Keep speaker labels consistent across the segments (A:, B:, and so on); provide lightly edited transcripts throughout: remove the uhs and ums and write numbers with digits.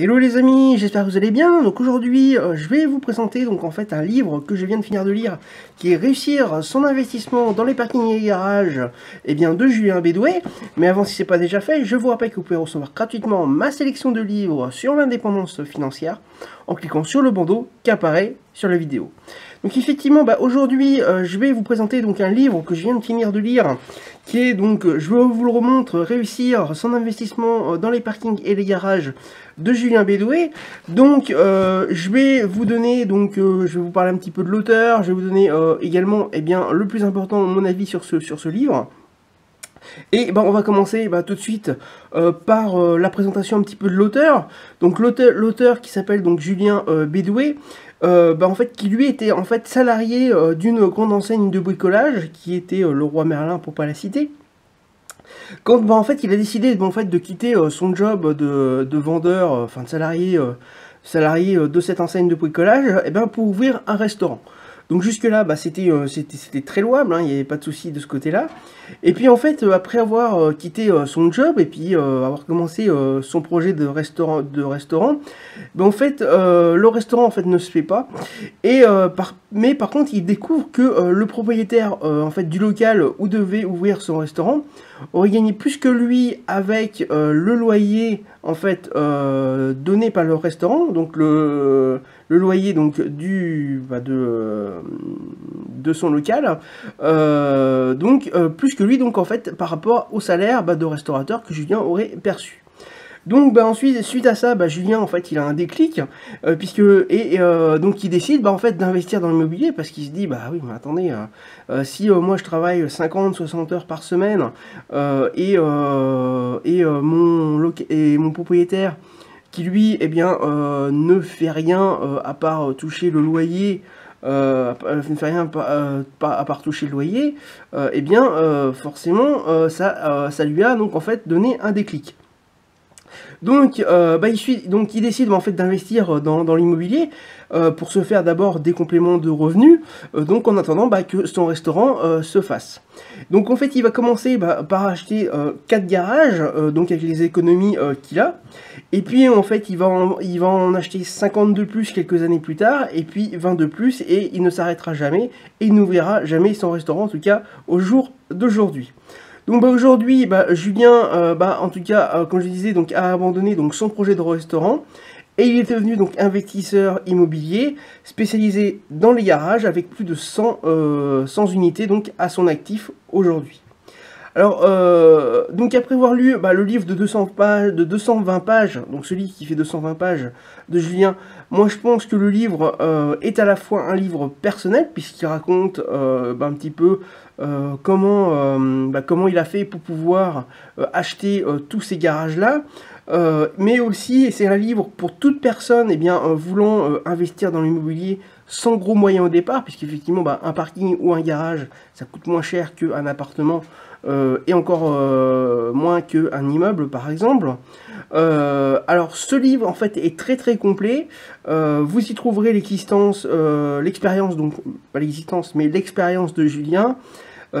A: Hello les amis, j'espère que vous allez bien. Donc aujourd'hui, je vais vous présenter donc en fait un livre que je viens de finir de lire, qui est Réussir son investissement dans les parkings et les garages, de Julien Bédoué. Mais avant, si ce n'est pas déjà fait, je vous rappelle que vous pouvez recevoir gratuitement ma sélection de livres sur l'indépendance financière en cliquant sur le bandeau qui apparaît sur la vidéo. Donc effectivement, aujourd'hui, je vais vous présenter donc un livre que je viens de finir de lire, qui est donc, je vous le remontre, Réussir son investissement dans les parkings et les garages de Julien Bédoué. Donc je vais vous donner, je vais vous parler un petit peu de l'auteur, je vais vous donner également le plus important à mon avis sur ce livre. Et on va commencer tout de suite par la présentation un petit peu de l'auteur. Donc l'auteur qui s'appelle donc Julien Bédoué, en fait qui lui était en fait salarié d'une grande enseigne de bricolage qui était Leroy Merlin pour pas la citer. Quand en fait il a décidé de quitter son job de vendeur, enfin de salarié de cette enseigne de bricolage, pour ouvrir un restaurant. Donc jusque là c'était très louable, il n'y avait pas de souci de ce côté là. Et puis en fait après avoir quitté son job et puis avoir commencé son projet de restaurant, en fait le restaurant en fait ne se fait pas. Et mais par contre il découvre que le propriétaire en fait du local où devait ouvrir son restaurant aurait gagné plus que lui avec le loyer en fait donné par le restaurant, donc le loyer donc de son local, plus que lui donc en fait par rapport au salaire de restaurateur que Julien aurait perçu. Donc ensuite, suite à ça, Julien en fait il a un déclic donc il décide en fait d'investir dans l'immobilier parce qu'il se dit oui mais attendez, si moi je travaille 50-60 heures par semaine mon propriétaire qui lui ne fait rien à part toucher le loyer, ne fait rien à part toucher le loyer, forcément ça lui a donc en fait donné un déclic. Donc, il décide en fait d'investir dans l'immobilier pour se faire d'abord des compléments de revenus, donc en attendant que son restaurant se fasse. Donc en fait, il va commencer par acheter 4 garages, donc avec les économies qu'il a, et puis en fait, il va en acheter 50 de plus quelques années plus tard, et puis 20 de plus, et il ne s'arrêtera jamais, et il n'ouvrira jamais son restaurant, en tout cas au jour d'aujourd'hui. Donc aujourd'hui, Julien, en tout cas, comme je disais, a abandonné son projet de restaurant et il est devenu investisseur immobilier spécialisé dans les garages avec plus de 100 unités à son actif aujourd'hui. Alors, après avoir lu le livre de 220 pages, donc celui qui fait 220 pages de Julien, moi je pense que le livre est à la fois un livre personnel, puisqu'il raconte un petit peu comment il a fait pour pouvoir acheter tous ces garages-là, mais aussi c'est un livre pour toute personne voulant investir dans l'immobilier sans gros moyens au départ, puisqu'effectivement un parking ou un garage, ça coûte moins cher qu'un appartement, et encore moins qu'un immeuble par exemple. Alors ce livre en fait est très très complet, vous y trouverez l'expérience, donc pas l'existence mais l'expérience de Julien,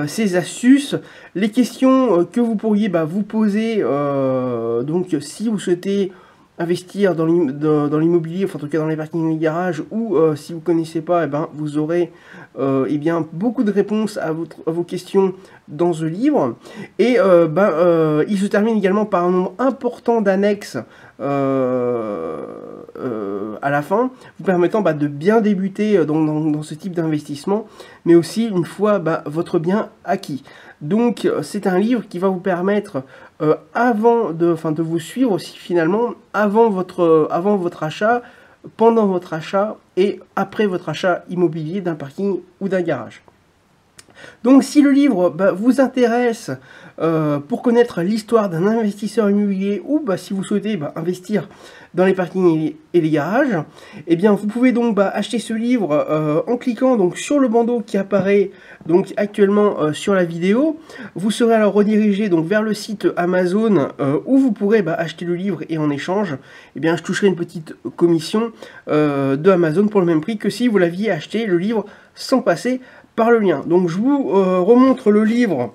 A: ses astuces, les questions que vous pourriez vous poser si vous souhaitez investir dans l'immobilier, enfin en tout cas dans les parkings et les garages, ou si vous ne connaissez pas, vous aurez beaucoup de réponses à vos questions dans ce livre. Et il se termine également par un nombre important d'annexes à la fin, vous permettant de bien débuter dans ce type d'investissement, mais aussi une fois votre bien acquis. Donc c'est un livre qui va vous permettre de vous suivre aussi finalement avant votre achat, pendant votre achat et après votre achat immobilier d'un parking ou d'un garage. Donc si le livre vous intéresse pour connaître l'histoire d'un investisseur immobilier ou si vous souhaitez investir dans les parkings et les garages, vous pouvez acheter ce livre en cliquant sur le bandeau qui apparaît actuellement sur la vidéo. Vous serez alors redirigé vers le site Amazon où vous pourrez acheter le livre et en échange, je toucherai une petite commission de Amazon pour le même prix que si vous l'aviez acheté le livre sans passer par le lien. Donc je vous remontre le livre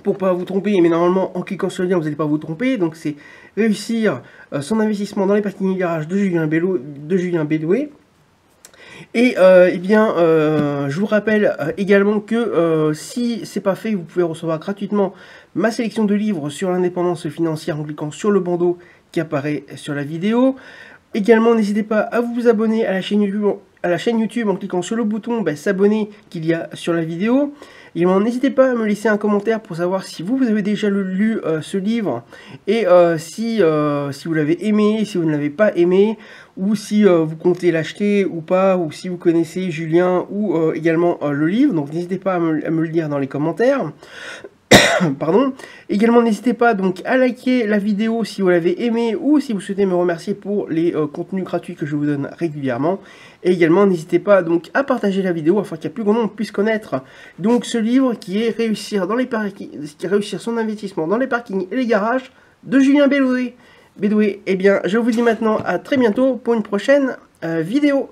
A: pour pas vous tromper, mais normalement en cliquant sur le lien vous n'allez pas vous tromper. Donc c'est réussir son investissement dans les parkings et garages de Julien Bédoué. Et eh bien, je vous rappelle également que si c'est pas fait, vous pouvez recevoir gratuitement ma sélection de livres sur l'indépendance financière en cliquant sur le bandeau qui apparaît sur la vidéo. Également, n'hésitez pas à vous abonner à la chaîne YouTube, en cliquant sur le bouton s'abonner qu'il y a sur la vidéo. Également, n'hésitez pas à me laisser un commentaire pour savoir si vous avez déjà lu ce livre et si vous l'avez aimé, si vous ne l'avez pas aimé, ou si vous comptez l'acheter ou pas, ou si vous connaissez Julien ou également le livre. Donc n'hésitez pas à me le dire dans les commentaires. Pardon. Également, n'hésitez pas donc à liker la vidéo si vous l'avez aimé ou si vous souhaitez me remercier pour les contenus gratuits que je vous donne régulièrement. Et également, n'hésitez pas donc à partager la vidéo afin qu'il y ait plus grand nombre puisse connaître donc ce livre qui est réussir son investissement dans les parkings et les garages de Julien Bédoué. Eh bien, je vous dis maintenant à très bientôt pour une prochaine vidéo.